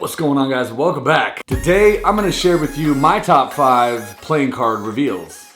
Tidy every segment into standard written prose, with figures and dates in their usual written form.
What's going on, guys? Welcome back. Today, I'm gonna share with you my top 5 playing card reveals.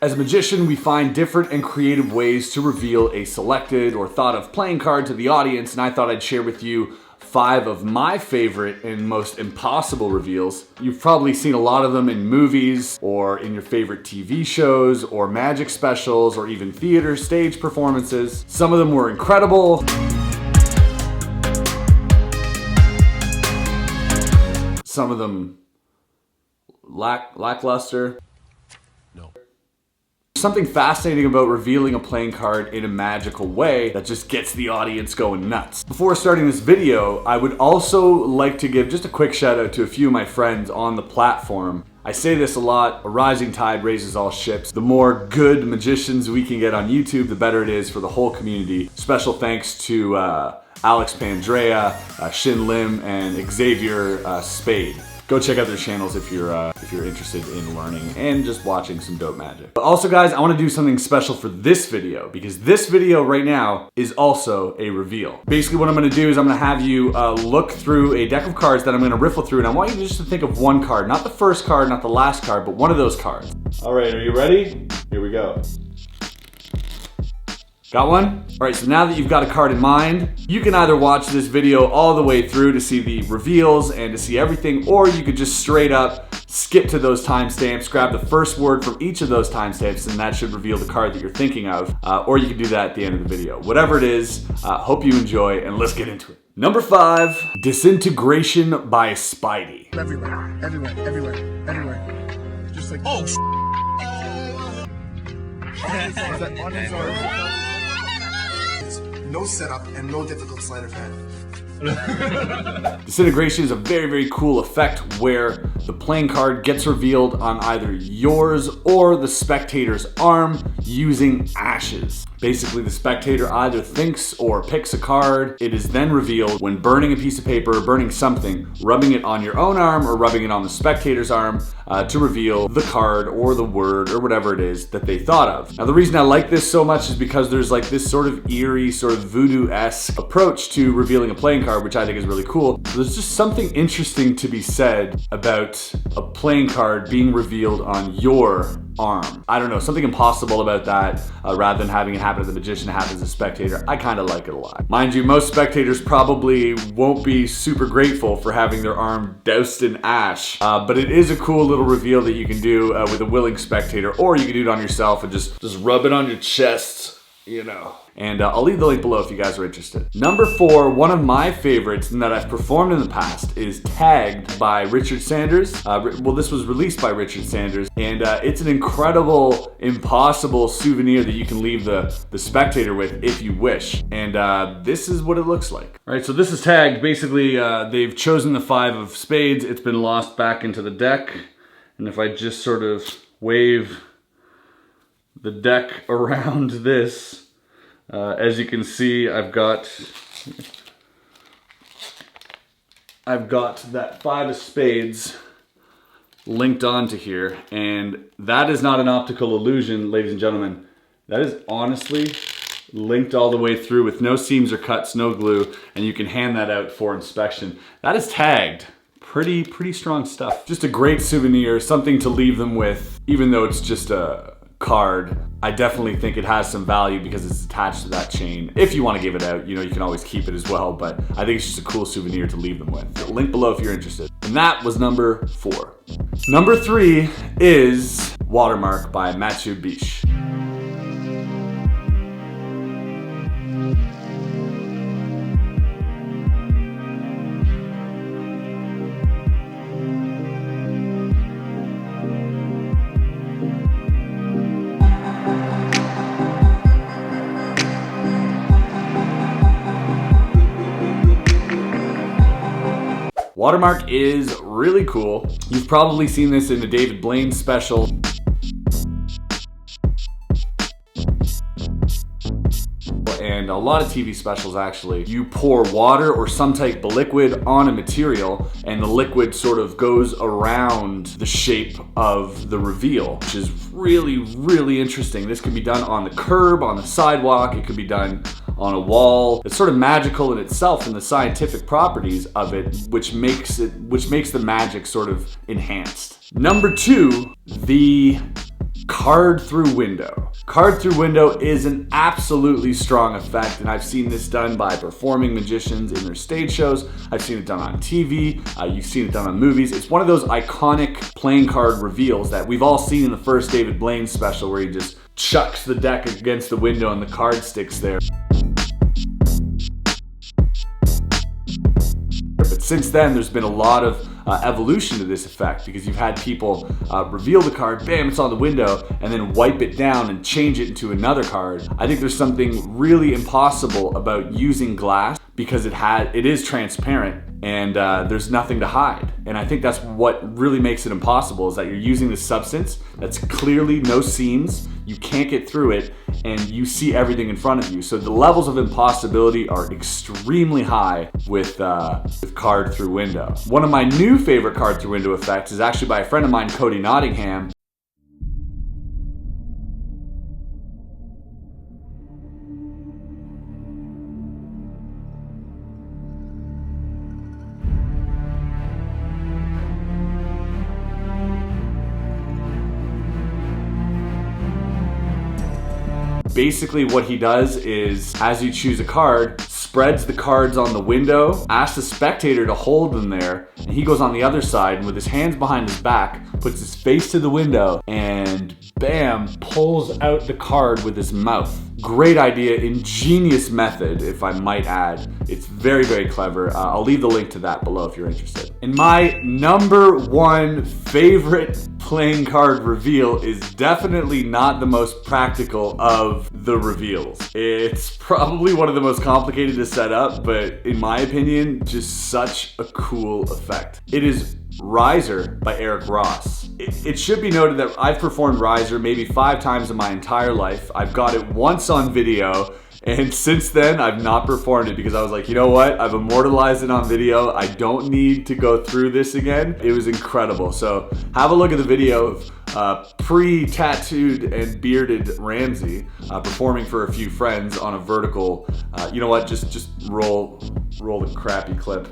As a magician, we find different and creative ways to reveal a selected or thought of playing card to the audience, and I thought I'd share with you 5 of my favorite and most impossible reveals. You've probably seen a lot of them in movies or in your favorite TV shows or magic specials or even theater stage performances. Some of them were incredible. Some of them lackluster. No. Something fascinating about revealing a playing card in a magical way that just gets the audience going nuts. Before starting this video, I would also like to give just a quick shout out to a few of my friends on the platform. I say this a lot, a rising tide raises all ships. The more good magicians we can get on YouTube, the better it is for the whole community. Special thanks to Alex Pandrea, Shin Lim, and Xavier Spade. Go check out their channels if you're interested in learning and just watching some dope magic. But also, guys, I want to do something special for this video because this video right now is also a reveal. Basically, what I'm going to do is I'm going to have you look through a deck of cards that I'm going to riffle through, and I want you just to think of one card, not the first card, not the last card, but one of those cards. All right, are you ready? Here we go. Got one? All right, so now that you've got a card in mind, you can either watch this video all the way through to see the reveals and to see everything, or you could just straight up skip to those timestamps, grab the first word from each of those timestamps, and that should reveal the card that you're thinking of, or you can do that at the end of the video. Whatever it is, hope you enjoy, and let's get into it. Number 5, Disintegration by Spidey. Everywhere. Just like, oh, no setup and no difficult sleight of hand. Disintegration is a very, very cool effect where the playing card gets revealed on either yours or the spectator's arm using ashes. Basically, the spectator either thinks or picks a card. It is then revealed when burning a piece of paper or burning something, rubbing it on your own arm or rubbing it on the spectator's arm to reveal the card or the word or whatever it is that they thought of. Now, the reason I like this so much is because there's like this sort of eerie, sort of voodoo-esque approach to revealing a playing card, which I think is really cool. There's just something interesting to be said about a playing card being revealed on your arm. I don't know, something impossible about that, rather than having it happen to the magician, it happens to the spectator. I kind of like it a lot. Mind you, most spectators probably won't be super grateful for having their arm doused in ash, but it is a cool little reveal that you can do with a willing spectator, or you can do it on yourself and just rub it on your chest, you know. And I'll leave the link below if you guys are interested. Number 4, one of my favorites and that I've performed in the past is Tagged by Richard Sanders. Well, this was released by Richard Sanders, and it's an incredible, impossible souvenir that you can leave the spectator with if you wish. And this is what it looks like. All right, so this is Tagged. Basically, they've chosen the 5 of spades. It's been lost back into the deck. And if I just sort of wave the deck around this, as you can see, I've got that 5 of spades linked onto here, and that is not an optical illusion, ladies and gentlemen. That is honestly linked all the way through with no seams or cuts, no glue, and you can hand that out for inspection. That is tagged. Pretty strong stuff. Just a great souvenir, something to leave them with, even though it's just a card. I definitely think it has some value because it's attached to that chain. If you want to give it out, you know, you can always keep it as well, but I think it's just a cool souvenir to leave them with. Link below if you're interested. And that was number 4. Number 3 is Watermark by Mathieu Biche. Watermark is really cool. You've probably seen this in the David Blaine special. And a lot of TV specials actually. You pour water or some type of liquid on a material and the liquid sort of goes around the shape of the reveal, which is really interesting. This can be done on the curb, on the sidewalk, it could be done on a wall. It's sort of magical in itself in the scientific properties of it, which makes the magic sort of enhanced. Number 2, the card through window. Card through window is an absolutely strong effect, and I've seen this done by performing magicians in their stage shows. I've seen it done on TV. You've seen it done on movies. It's one of those iconic playing card reveals that we've all seen in the first David Blaine special, where he just chucks the deck against the window and the card sticks there. But since then, there's been a lot of evolution to this effect, because you've had people reveal the card, bam, it's on the window, and then wipe it down and change it into another card. I think there's something really impossible about using glass, because it is transparent and there's nothing to hide. And I think that's what really makes it impossible, is that you're using this substance that's clearly no seams, you can't get through it, and you see everything in front of you. So the levels of impossibility are extremely high with card through window. One of my new favorite card through window effects is actually by a friend of mine, Cody Nottingham. Basically what he does is, as you choose a card, spreads the cards on the window, asks the spectator to hold them there, and he goes on the other side and with his hands behind his back, puts his face to the window, and bam, pulls out the card with his mouth. Great idea, ingenious method, if I might add. It's very, very clever. I'll leave the link to that below if you're interested. And my number 1 favorite playing card reveal is definitely not the most practical of the reveals. It's probably one of the most complicated to set up, but in my opinion, just such a cool effect. It is Riser by Eric Ross. It should be noted that I've performed Riser maybe 5 times in my entire life. I've got it once on video, and since then I've not performed it, because I was like, you know what? I've immortalized it on video. I don't need to go through this again. It was incredible. So have a look at the video of pre-tattooed and bearded Ramsay performing for a few friends on a vertical. You know what? Just roll the crappy clip.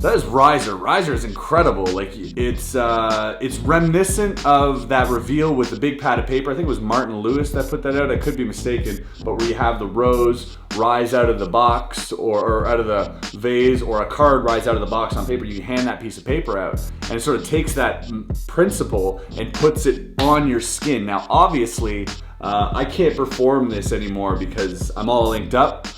That is Riser. Riser is incredible. Like, it's reminiscent of that reveal with the big pad of paper. I think it was Martin Lewis that put that out. I could be mistaken, but where you have the rose rise out of the box or out of the vase, or a card rise out of the box on paper. You hand that piece of paper out, and it sort of takes that principle and puts it on your skin. Now, obviously, I can't perform this anymore because I'm all inked up.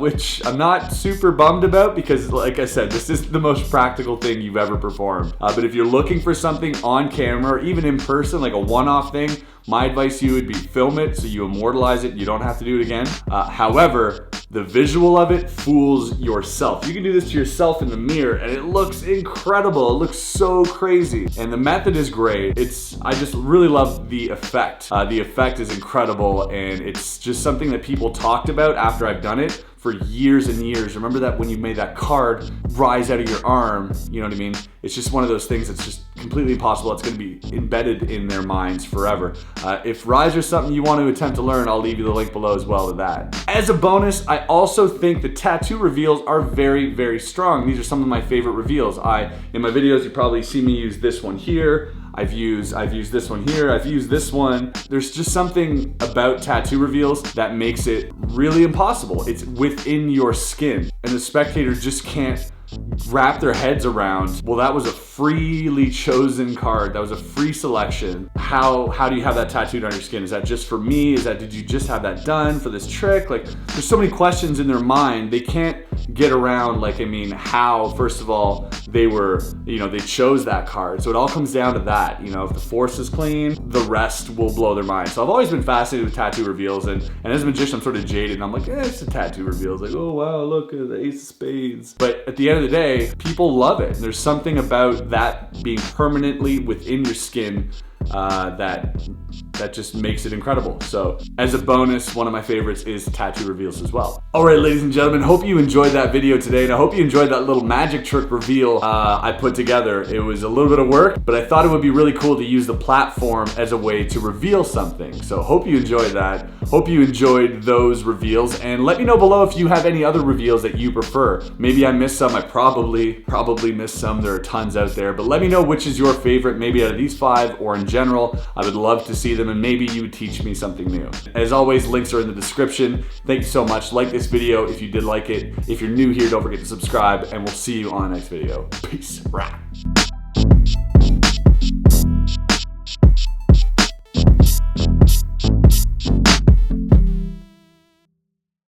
Which I'm not super bummed about, because like I said, this is the most practical thing you've ever performed. But if you're looking for something on camera, or even in person, like a one-off thing, my advice to you would be film it so you immortalize it, you don't have to do it again. However, the visual of it fools yourself. You can do this to yourself in the mirror and it looks incredible. It looks so crazy. And the method is great. I just really love the effect. The effect is incredible, and it's just something that people talked about after I've done it for years and years. Remember that when you made that card rise out of your arm, you know what I mean? It's just one of those things that's just completely impossible. It's gonna be embedded in their minds forever. If Riser is something you want to attempt to learn, I'll leave you the link below as well to that. As a bonus, I also think the tattoo reveals are very, very strong. These are some of my favorite reveals. In my videos, you probably see me use this one here. I've used this one here, I've used this one. There's just something about tattoo reveals that makes it really impossible. It's within your skin, and the spectator just can't wrap their heads around, well, that was a freely chosen card. That was a free selection. How do you have that tattooed on your skin? Is that just for me? Did you just have that done for this trick? Like, there's so many questions in their mind. They can't get around, like, I mean, how, first of all, they chose that card. So it all comes down to that. If the force is clean, the rest will blow their mind. So I've always been fascinated with tattoo reveals, and as a magician, I'm sort of jaded, and I'm like, it's a tattoo reveal. It's like, oh wow, look at the ace of spades. But at the end of the day, people love it. And there's something about that being permanently within your skin that just makes it incredible. So as a bonus, one of my favorites is tattoo reveals as well. All right, ladies and gentlemen, hope you enjoyed that video today, and I hope you enjoyed that little magic trick reveal I put together. It was a little bit of work, but I thought it would be really cool to use the platform as a way to reveal something. So hope you enjoyed that. Hope you enjoyed those reveals, and let me know below if you have any other reveals that you prefer. Maybe I missed some. I probably missed some. There are tons out there, but let me know which is your favorite, maybe out of these 5 or in general. I would love to see them, and maybe you would teach me something new. As always, links are in the description. Thank you so much. Like this video if you did like it. If you're new here, don't forget to subscribe, and we'll see you on the next video. Peace. Rah.